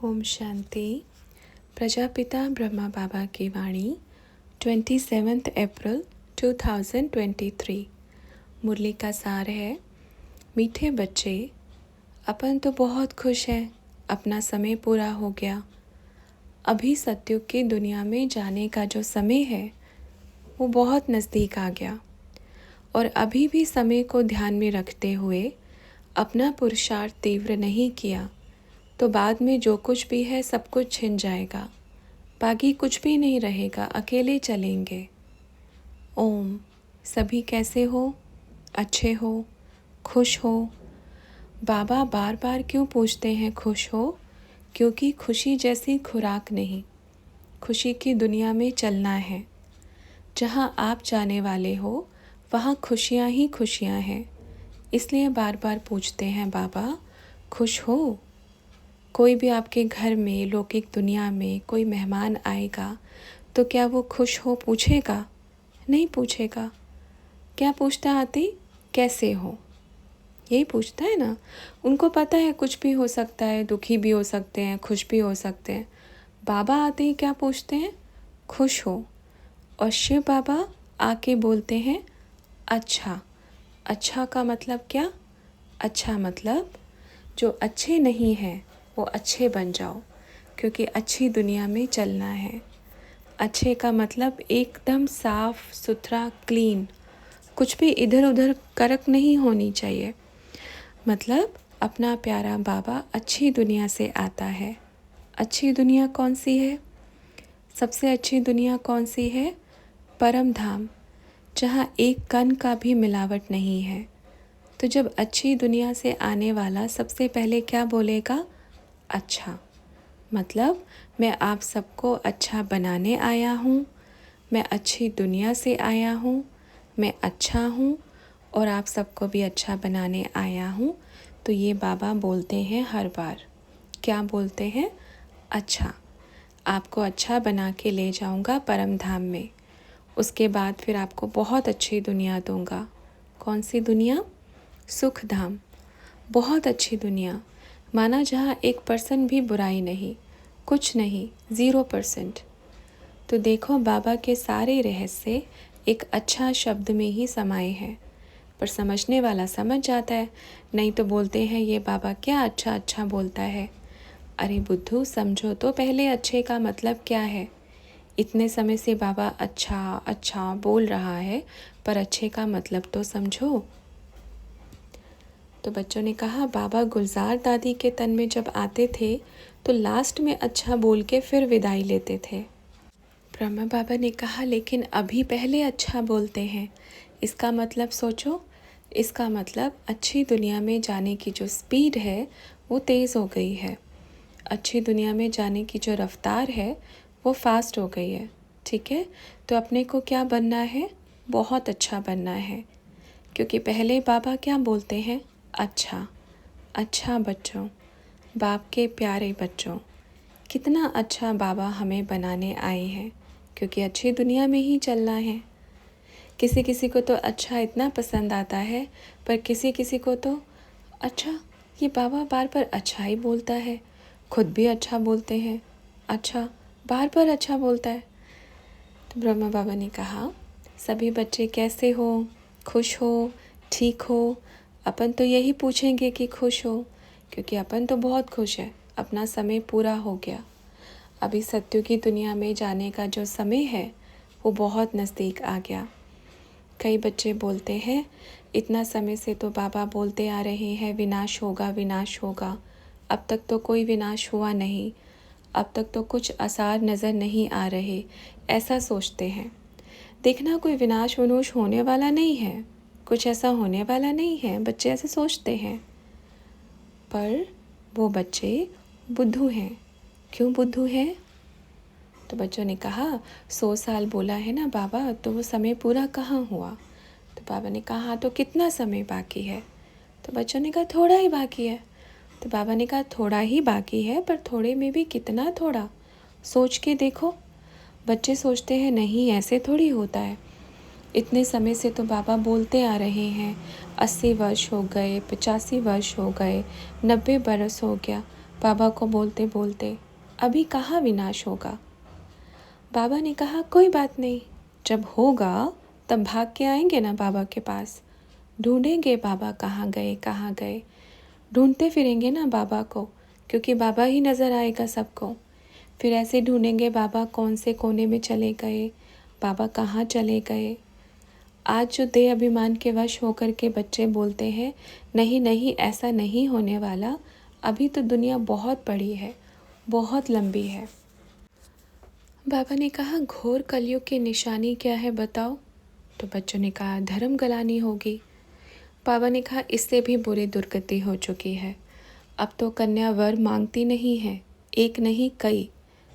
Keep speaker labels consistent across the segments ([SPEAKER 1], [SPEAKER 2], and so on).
[SPEAKER 1] ओम शांति। प्रजापिता ब्रह्मा बाबा की वाणी 27 अप्रैल 2023। मुरली का सार है, मीठे बच्चे, अपन तो बहुत खुश हैं, अपना समय पूरा हो गया। अभी सत्युग की दुनिया में जाने का जो समय है वो बहुत नज़दीक आ गया और अभी भी समय को ध्यान में रखते हुए अपना पुरुषार्थ तीव्र नहीं किया तो बाद में जो कुछ भी है सब कुछ छिन जाएगा, बाकी कुछ भी नहीं रहेगा, अकेले चलेंगे। ओम। सभी कैसे हो? अच्छे हो? खुश हो? बाबा बार बार क्यों पूछते हैं खुश हो? क्योंकि खुशी जैसी खुराक नहीं, खुशी की दुनिया में चलना है। जहाँ आप जाने वाले हो वहाँ खुशियाँ ही खुशियाँ हैं, इसलिए बार बार पूछते हैं बाबा खुश हो? कोई भी आपके घर में लौकिक दुनिया में कोई मेहमान आएगा तो क्या वो खुश हो पूछेगा? नहीं पूछेगा। क्या पूछता आती? कैसे हो? यही पूछता है ना। उनको पता है कुछ भी हो सकता है, दुखी भी हो सकते हैं, खुश भी हो सकते हैं। बाबा आते ही क्या पूछते हैं? खुश हो। और शिव बाबा आके बोलते हैं अच्छा। अच्छा का मतलब क्या? अच्छा मतलब जो अच्छे नहीं हैं वो अच्छे बन जाओ, क्योंकि अच्छी दुनिया में चलना है। अच्छे का मतलब एकदम साफ सुथरा, क्लीन, कुछ भी इधर उधर करक नहीं होनी चाहिए। मतलब अपना प्यारा बाबा अच्छी दुनिया से आता है। अच्छी दुनिया कौन सी है? सबसे अच्छी दुनिया कौन सी है? परम धाम, जहाँ एक कण का भी मिलावट नहीं है। तो जब अच्छी दुनिया से आने वाला सबसे पहले क्या बोलेगा? अच्छा। मतलब मैं आप सबको अच्छा बनाने आया हूँ, मैं अच्छी दुनिया से आया हूँ, मैं अच्छा हूँ और आप सबको भी अच्छा बनाने आया हूँ। तो ये बाबा बोलते हैं हर बार। क्या बोलते हैं? अच्छा। आपको अच्छा बना के ले जाऊँगा परम धाम में। उसके बाद फिर आपको बहुत अच्छी दुनिया दूँगा। कौन सी दुनिया? सुख धाम। बहुत अच्छी दुनिया, माना जहाँ 1% भी बुराई नहीं, कुछ नहीं, 0%। तो देखो बाबा के सारे रहस्य एक अच्छा शब्द में ही समाये हैं। पर समझने वाला समझ जाता है, नहीं तो बोलते हैं ये बाबा क्या अच्छा अच्छा बोलता है। अरे बुद्धू, समझो तो पहले अच्छे का मतलब क्या है। इतने समय से बाबा अच्छा अच्छा बोल रहा है, पर अच्छे का मतलब तो समझो। तो बच्चों ने कहा बाबा गुलजार दादी के तन में जब आते थे तो लास्ट में अच्छा बोल के फिर विदाई लेते थे। ब्रह्मा बाबा ने कहा लेकिन अभी पहले अच्छा बोलते हैं। इसका मतलब सोचो, इसका मतलब अच्छी दुनिया में जाने की जो स्पीड है वो तेज़ हो गई है। अच्छी दुनिया में जाने की जो रफ्तार है वो फास्ट हो गई है। ठीक है, तो अपने को क्या बनना है? बहुत अच्छा बनना है। क्योंकि पहले बाबा क्या बोलते हैं? अच्छा। अच्छा बच्चों, बाप के प्यारे बच्चों, कितना अच्छा बाबा हमें बनाने आए हैं, क्योंकि अच्छी दुनिया में ही चलना है। किसी किसी को तो अच्छा इतना पसंद आता है, पर किसी किसी को तो अच्छा, ये बाबा बार बार अच्छा ही बोलता है, खुद भी अच्छा बोलते हैं, अच्छा बार बार अच्छा बोलता है। तो ब्रह्मा बाबा ने कहा सभी बच्चे कैसे हो? खुश हो? ठीक हो? अपन तो यही पूछेंगे कि खुश हो, क्योंकि अपन तो बहुत खुश है, अपना समय पूरा हो गया। अभी सत्युग की दुनिया में जाने का जो समय है वो बहुत नज़दीक आ गया। कई बच्चे बोलते हैं इतना समय से तो बाबा बोलते आ रहे हैं विनाश होगा विनाश होगा, अब तक तो कोई विनाश हुआ नहीं, अब तक तो कुछ आसार नज़र नहीं आ रहे, ऐसा सोचते हैं। देखना कोई विनाश विनूश होने वाला नहीं है, कुछ ऐसा होने वाला नहीं है, बच्चे ऐसे सोचते हैं। पर वो बच्चे बुद्धू हैं। क्यों बुद्धू हैं? तो बच्चों ने कहा 100 साल बोला है ना बाबा, तो वो समय पूरा कहाँ हुआ? तो बाबा ने कहा तो कितना समय बाकी है? तो बच्चों ने कहा थोड़ा ही बाकी है। तो बाबा ने कहा थोड़ा ही बाकी है, पर थोड़े में भी कितना थोड़ा, सोच के देखो। बच्चे सोचते हैं नहीं ऐसे थोड़ी होता है। इतने समय से तो बाबा बोलते आ रहे हैं, 80 वर्ष हो गए, 85 वर्ष हो गए, 90 बरस हो गया, बाबा को बोलते बोलते, अभी कहाँ विनाश होगा। बाबा ने कहा कोई बात नहीं, जब होगा तब भाग के आएंगे ना बाबा के पास, ढूंढेंगे बाबा कहाँ गए कहाँ गए, ढूंढते फिरेंगे ना बाबा को, क्योंकि बाबा ही नज़र आएगा सबको। फिर ऐसे ढूंढेंगे बाबा कौन से कोने में चले गए, बाबा कहाँ चले गए। आज जो देह अभिमान के वश होकर के बच्चे बोलते हैं नहीं नहीं ऐसा नहीं होने वाला, अभी तो दुनिया बहुत बड़ी है, बहुत लंबी है। बाबा ने कहा घोर कलयुग की निशानी क्या है बताओ। तो बच्चों ने कहा धर्म गलानी होगी। बाबा ने कहा इससे भी बुरी दुर्गति हो चुकी है, अब तो कन्या वर मांगती नहीं है, एक नहीं कई।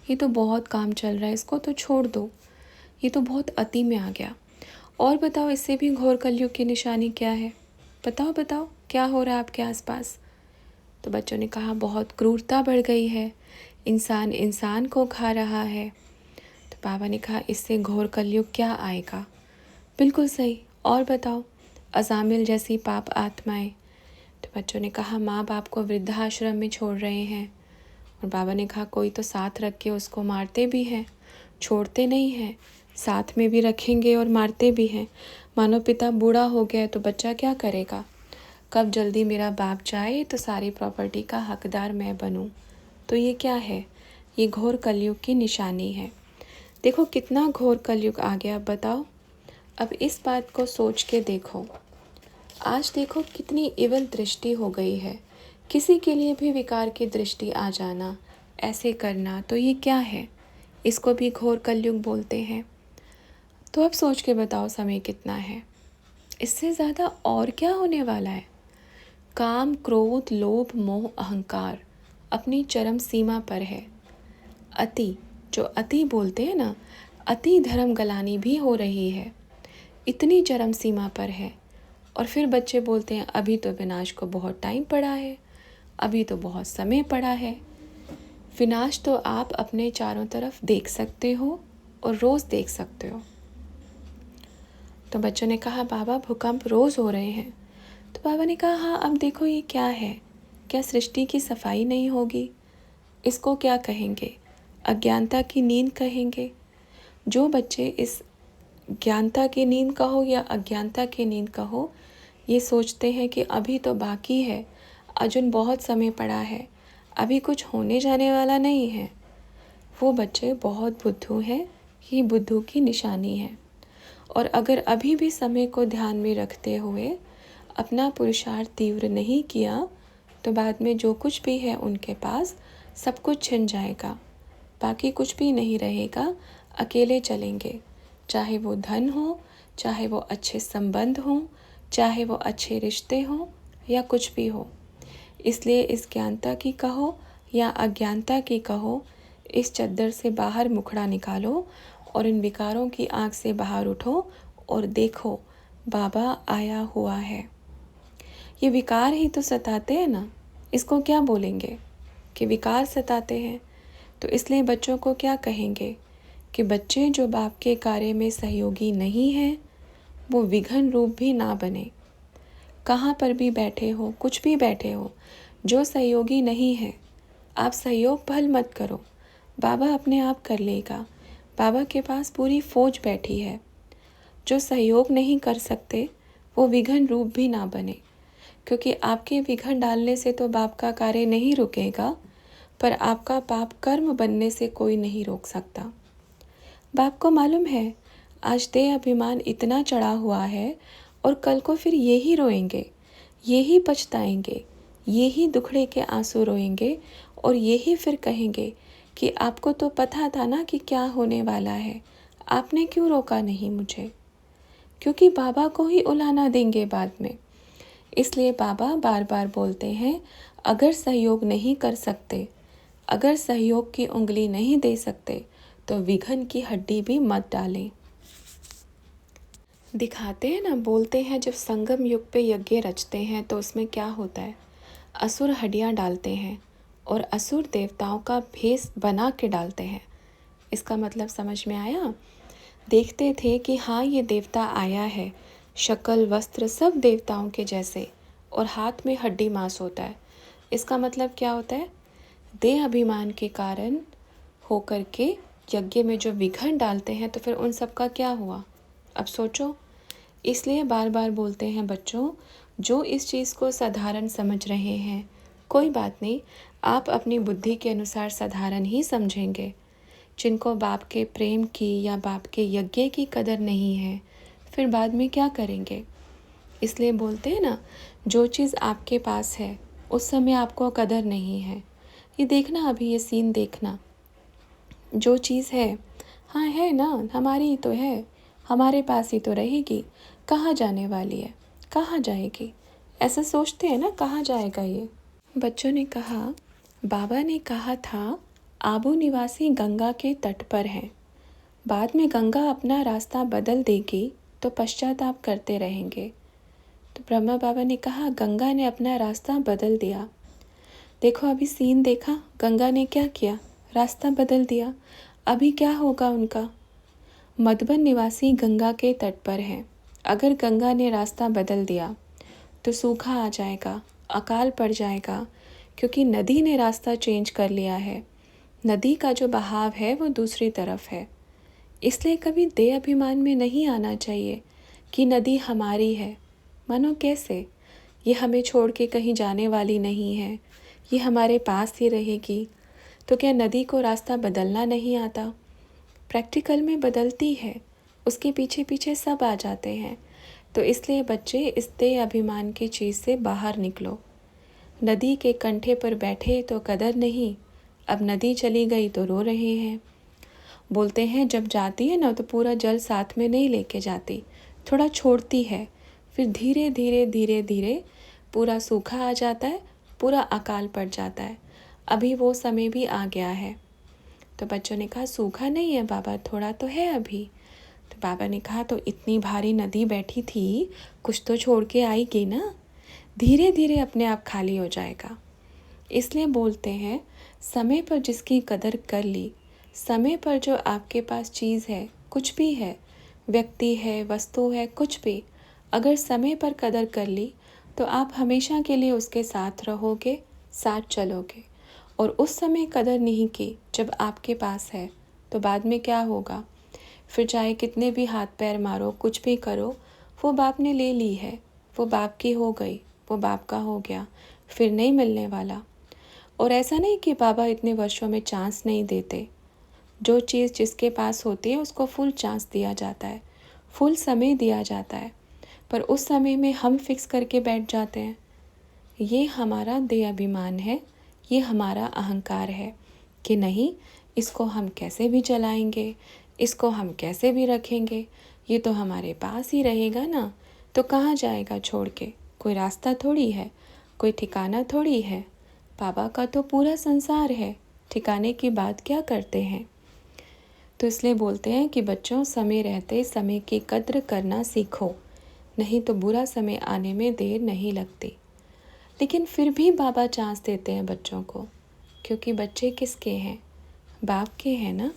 [SPEAKER 1] ये तो बहुत काम चल रहा है, इसको तो छोड़ दो, ये तो बहुत अति में आ गया। और बताओ इससे भी घोर कलयुग की निशानी क्या है, बताओ बताओ क्या हो रहा है आपके आसपास। तो बच्चों ने कहा बहुत क्रूरता बढ़ गई है, इंसान इंसान को खा रहा है। तो बाबा ने कहा इससे घोर कलयुग क्या आएगा। बिल्कुल सही, और बताओ। अजामिल जैसी पाप आत्माएं। तो बच्चों ने कहा माँ बाप को वृद्धाश्रम में छोड़ रहे हैं। और बाबा ने कहा कोई तो साथ रख के उसको मारते भी हैं, छोड़ते नहीं हैं, साथ में भी रखेंगे और मारते भी हैं। मानो पिता बूढ़ा हो गया तो बच्चा क्या करेगा, कब जल्दी मेरा बाप जाए तो सारी प्रॉपर्टी का हकदार मैं बनूं। तो ये क्या है, ये घोर कलयुग की निशानी है। देखो कितना घोर कलयुग आ गया, बताओ। अब इस बात को सोच के देखो, आज देखो कितनी इवल दृष्टि हो गई है, किसी के लिए भी विकार की दृष्टि आ जाना, ऐसे करना, तो ये क्या है, इसको भी घोर कलयुग बोलते हैं। तो अब सोच के बताओ समय कितना है, इससे ज़्यादा और क्या होने वाला है। काम क्रोध लोभ मोह अहंकार अपनी चरम सीमा पर है। अति, जो अति बोलते हैं ना, अति धर्म गलानी भी हो रही है, इतनी चरम सीमा पर है। और फिर बच्चे बोलते हैं अभी तो विनाश को बहुत टाइम पड़ा है, अभी तो बहुत समय पड़ा है। विनाश तो आप अपने चारों तरफ देख सकते हो और रोज़ देख सकते हो। तो बच्चों ने कहा बाबा भूकंप रोज़ हो रहे हैं। तो बाबा ने कहा हाँ अब देखो ये क्या है, क्या सृष्टि की सफाई नहीं होगी, इसको क्या कहेंगे, अज्ञानता की नींद कहेंगे। जो बच्चे इस ज्ञानता की नींद कहो या अज्ञानता की नींद कहो, ये सोचते हैं कि अभी तो बाकी है, अजुन बहुत समय पड़ा है, अभी कुछ होने जाने वाला नहीं है, वो बच्चे बहुत बुद्धू हैं, ये बुद्धू की निशानी है। और अगर अभी भी समय को ध्यान में रखते हुए अपना पुरुषार्थ तीव्र नहीं किया तो बाद में जो कुछ भी है उनके पास सब कुछ छिन जाएगा, बाकी कुछ भी नहीं रहेगा, अकेले चलेंगे। चाहे वो धन हो, चाहे वो अच्छे संबंध हों, चाहे वो अच्छे रिश्ते हों या कुछ भी हो। इसलिए इस ज्ञानता की कहो या अज्ञानता की कहो, इस चद्दर से बाहर मुखड़ा निकालो और इन विकारों की आग से बाहर उठो और देखो बाबा आया हुआ है। ये विकार ही तो सताते हैं ना, इसको क्या बोलेंगे कि विकार सताते हैं। तो इसलिए बच्चों को क्या कहेंगे कि बच्चे जो बाप के कार्य में सहयोगी नहीं हैं वो विघन रूप भी ना बने। कहाँ पर भी बैठे हो, कुछ भी बैठे हो, जो सहयोगी नहीं है आप सहयोग भल मत करो, बाबा अपने आप कर लेगा। बाबा के पास पूरी फौज बैठी है। जो सहयोग नहीं कर सकते वो विघन रूप भी ना बने, क्योंकि आपके विघन डालने से तो बाप का कार्य नहीं रुकेगा, पर आपका पाप कर्म बनने से कोई नहीं रोक सकता। बाप को मालूम है आज देह अभिमान इतना चढ़ा हुआ है और कल को फिर यही रोएंगे, यही पछताएंगे, यही दुखड़े के आंसू रोएंगे और यही फिर कहेंगे कि आपको तो पता था ना कि क्या होने वाला है, आपने क्यों रोका नहीं मुझे। क्योंकि बाबा को ही उलाना देंगे बाद में। इसलिए बाबा बार बार बोलते हैं अगर सहयोग नहीं कर सकते, अगर सहयोग की उंगली नहीं दे सकते तो विघन की हड्डी भी मत डालें। दिखाते हैं ना, बोलते हैं जब संगम युग पे यज्ञ रचते हैं तो उसमें क्या होता है, असुर हड्डियाँ डालते हैं और असुर देवताओं का भेष बना के डालते हैं। इसका मतलब समझ में आया। देखते थे कि हाँ ये देवता आया है, शक्ल वस्त्र सब देवताओं के जैसे और हाथ में हड्डी मांस होता है। इसका मतलब क्या होता है देह अभिमान के कारण होकर के यज्ञ में जो विघ्न डालते हैं, तो फिर उन सब का क्या हुआ? अब सोचो। इसलिए बार बार बोलते हैं बच्चों, जो इस चीज़ को साधारण समझ रहे हैं, कोई बात नहीं, आप अपनी बुद्धि के अनुसार साधारण ही समझेंगे। जिनको बाप के प्रेम की या बाप के यज्ञ की कदर नहीं है, फिर बाद में क्या करेंगे? इसलिए बोलते हैं ना, जो चीज़ आपके पास है उस समय आपको कदर नहीं है। ये देखना, अभी ये सीन देखना, जो चीज़ है, हाँ है ना, हमारी ही तो है, हमारे पास ही तो रहेगी, कहाँ जाने वाली है, कहाँ जाएगी? ऐसा सोचते हैं ना, कहाँ जाएगा ये? बच्चों ने कहा, बाबा ने कहा था आबू निवासी गंगा के तट पर हैं, बाद में गंगा अपना रास्ता बदल देगी तो पश्चाताप करते रहेंगे। तो ब्रह्मा बाबा ने कहा, गंगा ने अपना रास्ता बदल दिया। देखो अभी सीन देखा, गंगा ने क्या किया? रास्ता बदल दिया। अभी क्या होगा उनका? मधुबन निवासी गंगा के तट पर हैं। अगर गंगा ने रास्ता बदल दिया तो सूखा आ जाएगा, अकाल पड़ जाएगा, क्योंकि नदी ने रास्ता चेंज कर लिया है। नदी का जो बहाव है वो दूसरी तरफ है। इसलिए कभी देह अभिमान में नहीं आना चाहिए कि नदी हमारी है। मानो कैसे? ये हमें छोड़ के कहीं जाने वाली नहीं है, ये हमारे पास ही रहेगी। तो क्या नदी को रास्ता बदलना नहीं आता? प्रैक्टिकल में बदलती है, उसके पीछे पीछे सब आ जाते हैं। तो इसलिए बच्चे, इस देह अभिमान की चीज़ से बाहर निकलो। नदी के कंठे पर बैठे तो कदर नहीं, अब नदी चली गई तो रो रहे हैं। बोलते हैं जब जाती है ना तो पूरा जल साथ में नहीं लेके जाती, थोड़ा छोड़ती है, फिर धीरे धीरे धीरे धीरे पूरा सूखा आ जाता है, पूरा अकाल पड़ जाता है। अभी वो समय भी आ गया है। तो बच्चों ने कहा, सूखा नहीं है बाबा, थोड़ा तो है अभी। तो बाबा ने कहा, तो इतनी भारी नदी बैठी थी, कुछ तो छोड़ के आएगी ना, धीरे धीरे अपने आप खाली हो जाएगा। इसलिए बोलते हैं, समय पर जिसकी कदर कर ली, समय पर जो आपके पास चीज़ है, कुछ भी है, व्यक्ति है, वस्तु है, कुछ भी, अगर समय पर कदर कर ली तो आप हमेशा के लिए उसके साथ रहोगे, साथ चलोगे। और उस समय कदर नहीं की जब आपके पास है, तो बाद में क्या होगा? फिर चाहे कितने भी हाथ पैर मारो, कुछ भी करो, वो बाप ने ले ली है, वो बाप की हो गई, वो बाप का हो गया, फिर नहीं मिलने वाला। और ऐसा नहीं कि बाबा इतने वर्षों में चांस नहीं देते। जो चीज़ जिसके पास होती है उसको फुल चांस दिया जाता है, फुल समय दिया जाता है, पर उस समय में हम फिक्स करके बैठ जाते हैं। ये हमारा देह अभिमान है, ये हमारा अहंकार है कि नहीं, इसको हम कैसे भी चलाएंगे, इसको हम कैसे भी रखेंगे, ये तो हमारे पास ही रहेगा ना, तो कहाँ जाएगा छोड़ के? कोई रास्ता थोड़ी है, कोई ठिकाना थोड़ी है। बाबा का तो पूरा संसार है, ठिकाने की बात क्या करते हैं? तो इसलिए बोलते हैं कि बच्चों, समय रहते समय की कद्र करना सीखो, नहीं तो बुरा समय आने में देर नहीं लगती। लेकिन फिर भी बाबा चांस देते हैं बच्चों को, क्योंकि बच्चे किसके हैं? बाप के हैं ना।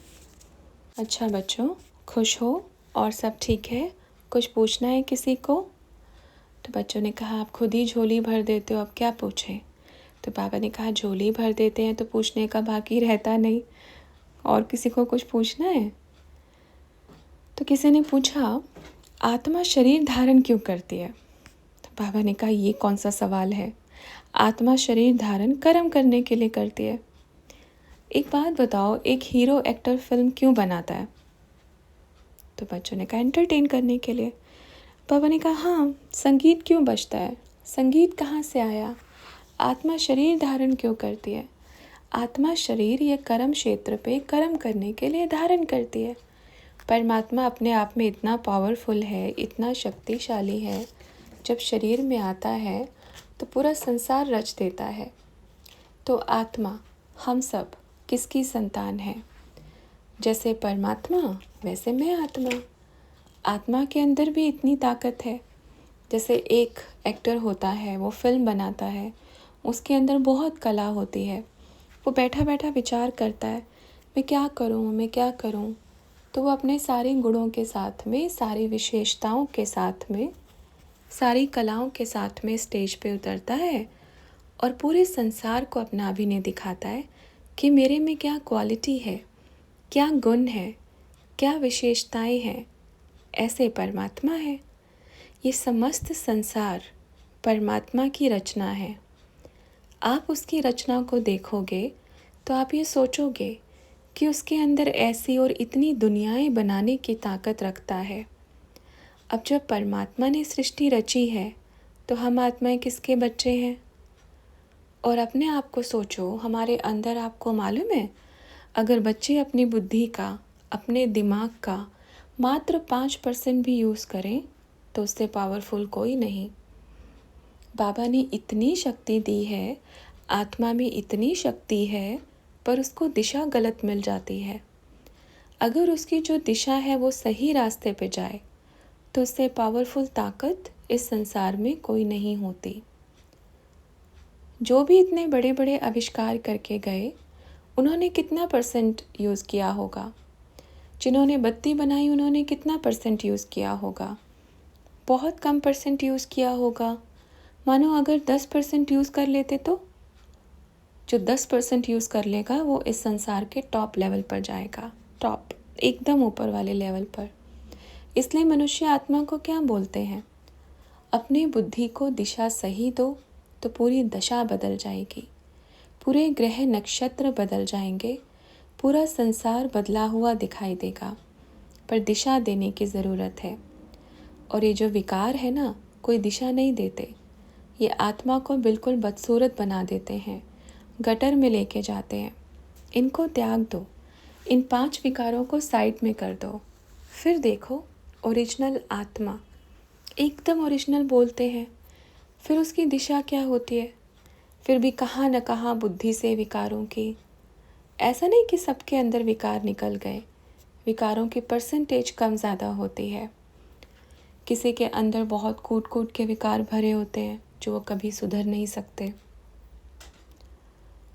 [SPEAKER 1] अच्छा बच्चों, खुश हो और सब ठीक है? कुछ पूछना है किसी को? तो बच्चों ने कहा, आप खुद ही झोली भर देते हो, अब क्या पूछें? तो बाबा ने कहा, झोली भर देते हैं तो पूछने का बाकी रहता नहीं, और किसी को कुछ पूछना है? तो किसी ने पूछा, आत्मा शरीर धारण क्यों करती है? तो बाबा ने कहा, ये कौन सा सवाल है? आत्मा शरीर धारण कर्म करने के लिए करती है। एक बात बताओ, एक हीरो एक्टर फिल्म क्यों बनाता है? तो बच्चों ने कहा, एंटरटेन करने के लिए। बाबा ने कहा, हाँ, संगीत क्यों बजता है? संगीत कहाँ से आया? आत्मा शरीर धारण क्यों करती है? आत्मा शरीर ये कर्म क्षेत्र पे कर्म करने के लिए धारण करती है। परमात्मा अपने आप में इतना पावरफुल है, इतना शक्तिशाली है, जब शरीर में आता है तो पूरा संसार रच देता है। तो आत्मा, हम सब किसकी संतान है? जैसे परमात्मा वैसे मैं आत्मा। आत्मा के अंदर भी इतनी ताकत है। जैसे एक एक्टर होता है, वो फिल्म बनाता है, उसके अंदर बहुत कला होती है। वो बैठा बैठा विचार करता है, मैं क्या करूँ, मैं क्या करूँ। तो वो अपने सारे गुणों के साथ में, सारी विशेषताओं के साथ में, सारी कलाओं के साथ में स्टेज पे उतरता है और पूरे संसार को अपना अभिनय दिखाता है कि मेरे में क्या क्वालिटी है, क्या गुण है, क्या विशेषताएं हैं, ऐसे परमात्मा है। ये समस्त संसार परमात्मा की रचना है। आप उसकी रचना को देखोगे तो आप ये सोचोगे कि उसके अंदर ऐसी और इतनी दुनियाएं बनाने की ताकत रखता है। अब जब परमात्मा ने सृष्टि रची है तो हम आत्माएं किसके बच्चे हैं? और अपने आप को सोचो, हमारे अंदर आपको मालूम है, अगर बच्चे अपनी बुद्धि का, अपने दिमाग का मात्र 5% भी यूज़ करें तो उससे पावरफुल कोई नहीं। बाबा ने इतनी शक्ति दी है, आत्मा में इतनी शक्ति है, पर उसको दिशा गलत मिल जाती है। अगर उसकी जो दिशा है वो सही रास्ते पे जाए तो उससे पावरफुल ताकत इस संसार में कोई नहीं होती। जो भी इतने बड़े बड़े आविष्कार करके गए, उन्होंने कितना % यूज़ किया होगा? जिन्होंने बत्ती बनाई उन्होंने कितना % यूज़ किया होगा? बहुत कम % यूज़ किया होगा। मानो अगर 10% यूज़ कर लेते तो जो 10% यूज़ कर लेगा वो इस संसार के टॉप लेवल पर जाएगा, टॉप, एकदम ऊपर वाले लेवल पर। इसलिए मनुष्य आत्मा को क्या बोलते हैं? अपनी बुद्धि को दिशा सही दो तो पूरी दशा बदल जाएगी, पूरे ग्रह नक्षत्र बदल जाएंगे, पूरा संसार बदला हुआ दिखाई देगा। पर दिशा देने की ज़रूरत है। और ये जो विकार है ना, कोई दिशा नहीं देते। ये आत्मा को बिल्कुल बदसूरत बना देते हैं, गटर में लेके जाते हैं। इनको त्याग दो, इन 5 विकारों को साइड में कर दो। फिर देखो, ओरिजिनल आत्मा, एकदम ओरिजिनल बोलते हैं। फिर उसकी दिशा क्या होती है? फिर भी कहाँ न कहाँ बुद्धि से विकारों की। ऐसा नहीं कि सबके अंदर विकार निकल गए, विकारों की % कम ज़्यादा होती है। किसी के अंदर बहुत कूट कूट के विकार भरे होते हैं जो वो कभी सुधर नहीं सकते,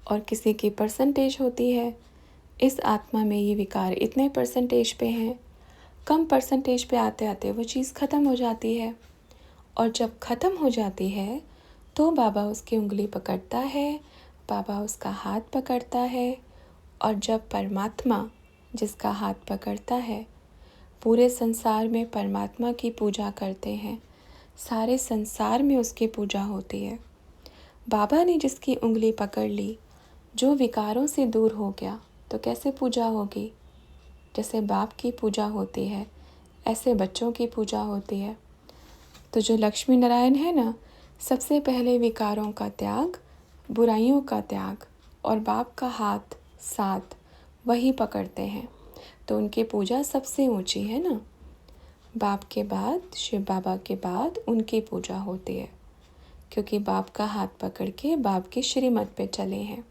[SPEAKER 1] और किसी की % होती है। इस आत्मा में ये विकार इतने % पे हैं, कम % पे आते आते वो चीज़ ख़त्म हो जाती है। और जब ख़त्म हो जाती है तो बाबा उसकी उंगली पकड़ता है, बाबा उसका हाथ पकड़ता है। और जब परमात्मा जिसका हाथ पकड़ता है, पूरे संसार में परमात्मा की पूजा करते हैं, सारे संसार में उसकी पूजा होती है। बाबा ने जिसकी उंगली पकड़ ली, जो विकारों से दूर हो गया, तो कैसे पूजा होगी? जैसे बाप की पूजा होती है, ऐसे बच्चों की पूजा होती है। तो जो लक्ष्मी नारायण है ना, सबसे पहले विकारों का त्याग, बुराइयों का त्याग, और बाप का हाथ साथ वही पकड़ते हैं। तो उनकी पूजा सबसे ऊंची है ना। बाप के बाद, शिव बाबा के बाद उनकी पूजा होती है, क्योंकि बाप का हाथ पकड़ के बाप की श्रीमत पे चले हैं।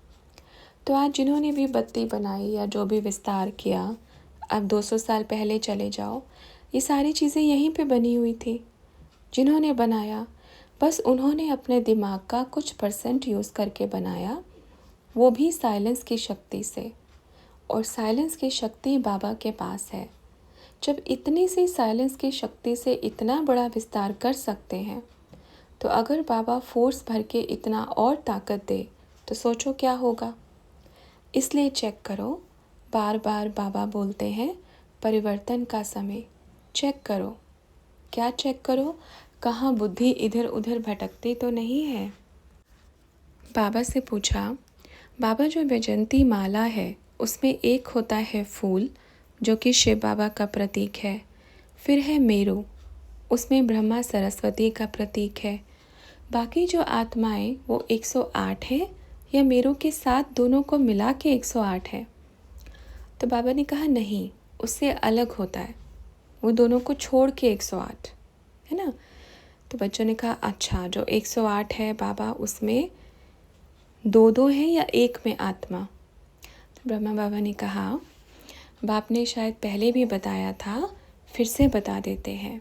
[SPEAKER 1] तो आज जिन्होंने भी बत्ती बनाई या जो भी विस्तार किया, अब 200 साल पहले चले जाओ, ये सारी चीज़ें यहीं पे बनी हुई थी। जिन्होंने बनाया, बस उन्होंने अपने दिमाग का कुछ % यूज़ करके बनाया, वो भी साइलेंस की शक्ति से। और साइलेंस की शक्ति बाबा के पास है। जब इतनी सी साइलेंस की शक्ति से इतना बड़ा विस्तार कर सकते हैं, तो अगर बाबा फोर्स भर के इतना और ताकत दे तो सोचो क्या होगा। इसलिए चेक करो, बार बार बाबा बोलते हैं परिवर्तन का समय। चेक करो, क्या चेक करो? कहाँ बुद्धि इधर उधर भटकती तो नहीं है। बाबा से पूछा, बाबा जो वैजंती माला है उसमें एक होता है फूल जो कि शिव बाबा का प्रतीक है, फिर है मेरू, उसमें ब्रह्मा सरस्वती का प्रतीक है। बाकी जो आत्माएं वो 108 हैं या मेरू के साथ दोनों को मिला के 108 है? तो बाबा ने कहा नहीं, उससे अलग होता है, वो दोनों को छोड़ के 108 है ना। तो बच्चों ने कहा अच्छा, जो 108 है बाबा, उसमें 2 हैं या एक में आत्मा? तो ब्रह्मा बाबा ने कहा, बाप ने शायद पहले भी बताया था, फिर से बता देते हैं।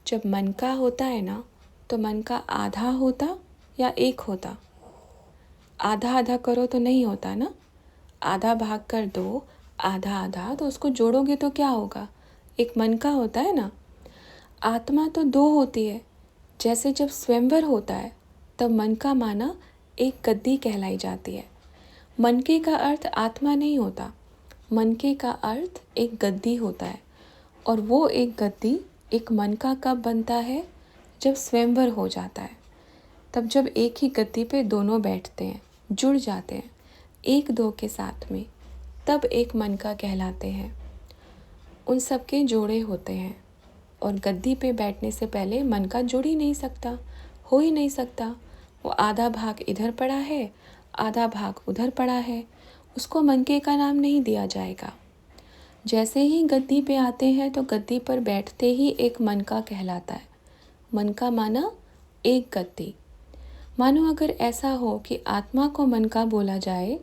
[SPEAKER 1] जब मन का होता है ना, तो मन का आधा होता या एक होता? आधा आधा करो तो नहीं होता ना, आधा भाग कर दो, आधा आधा, तो उसको जोड़ोगे तो क्या होगा? एक मन का होता है ना। आत्मा तो 2 होती है। जैसे जब स्वयंवर होता है तब मन का माना एक गद्दी कहलाई जाती है। मनके का अर्थ आत्मा नहीं होता, मनके का अर्थ एक गद्दी होता है। और वो एक गद्दी एक मनका कब बनता है? जब स्वयंवर हो जाता है। तब जब एक ही गद्दी पे दोनों बैठते हैं, जुड़ जाते हैं एक दो के साथ में, तब एक मनका कहलाते हैं। उन सब के जोड़े होते हैं और गद्दी पे बैठने से पहले मनका जुड़ ही नहीं सकता, हो ही नहीं सकता। वो आधा भाग इधर पड़ा है, आधा भाग उधर पड़ा है, उसको मनके का नाम नहीं दिया जाएगा। जैसे ही गद्दी पे आते हैं तो गद्दी पर बैठते ही एक मनका कहलाता है। मनका माना एक गद्दी। मानो अगर ऐसा हो कि आत्मा को मनका बोला जाए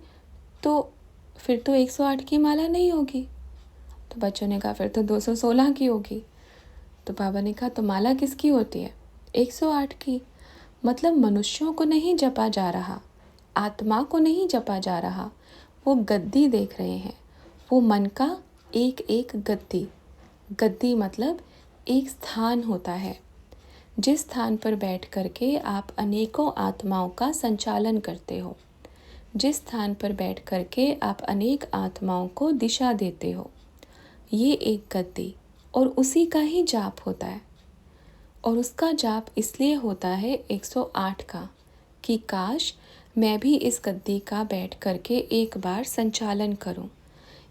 [SPEAKER 1] तो फिर तो 108 की माला नहीं होगी। तो बच्चों ने कहा फिर तो 216 की होगी। तो बाबा ने कहा तो माला किसकी होती है? 108 की। मतलब मनुष्यों को नहीं जपा जा रहा, आत्मा को नहीं जपा जा रहा, वो गद्दी देख रहे हैं। वो मन का एक एक गद्दी। गद्दी मतलब एक स्थान होता है, जिस स्थान पर बैठ करके आप अनेकों आत्माओं का संचालन करते हो, जिस स्थान पर बैठ करके आप अनेक आत्माओं को दिशा देते हो, ये एक गद्दी। और उसी का ही जाप होता है। और उसका जाप इसलिए होता है 108 का कि काश मैं भी इस गद्दी का बैठ करके एक बार संचालन करूं।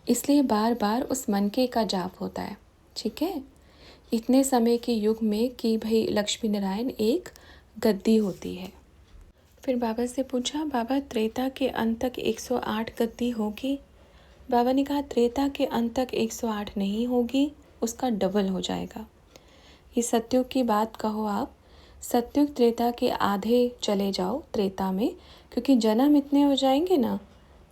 [SPEAKER 1] इसलिए बार बार उस मनके का जाप होता है। ठीक है, इतने समय के युग में कि भाई लक्ष्मी नारायण एक गद्दी होती है। फिर बाबा से पूछा, बाबा त्रेता के अंत तक 108 गद्दी होगी? बाबा ने कहा त्रेता के अंत तक 108 नहीं होगी, उसका डबल हो जाएगा। ये सत्युग की बात कहो आप, सत्युग त्रेता के आधे चले जाओ त्रेता में, क्योंकि जन्म इतने हो जाएंगे ना।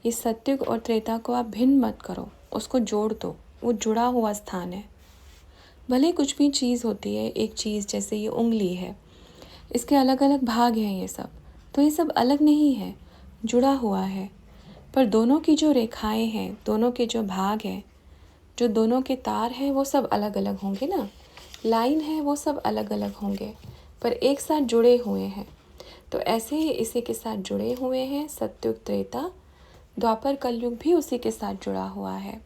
[SPEAKER 1] ये सत्युग और त्रेता को आप भिन्न मत करो, उसको जोड़ दो, वो जुड़ा हुआ स्थान है। भले कुछ भी चीज़ होती है, एक चीज़ जैसे ये उंगली है, इसके अलग अलग भाग हैं ये सब, तो ये सब अलग नहीं है, जुड़ा हुआ है। पर दोनों की जो रेखाएं हैं, दोनों के जो भाग हैं, जो दोनों के तार हैं, वो सब अलग अलग होंगे ना, लाइन है वो सब अलग अलग होंगे, पर एक साथ जुड़े हुए हैं। तो ऐसे ही इसी के साथ जुड़े हुए हैं सत्युग त्रेता, द्वापर कलयुग भी उसी के साथ जुड़ा हुआ है।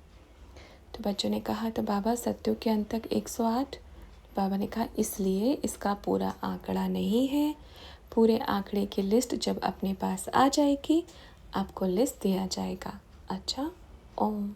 [SPEAKER 1] तो बच्चों ने कहा तो बाबा सत्युग के अंत तक 108। बाबा ने कहा इसलिए इसका पूरा आंकड़ा नहीं है, पूरे आंकड़े की लिस्ट जब अपने पास आ जाएगी आपको लिस्ट दिया जाएगा। अच्छा, ओम।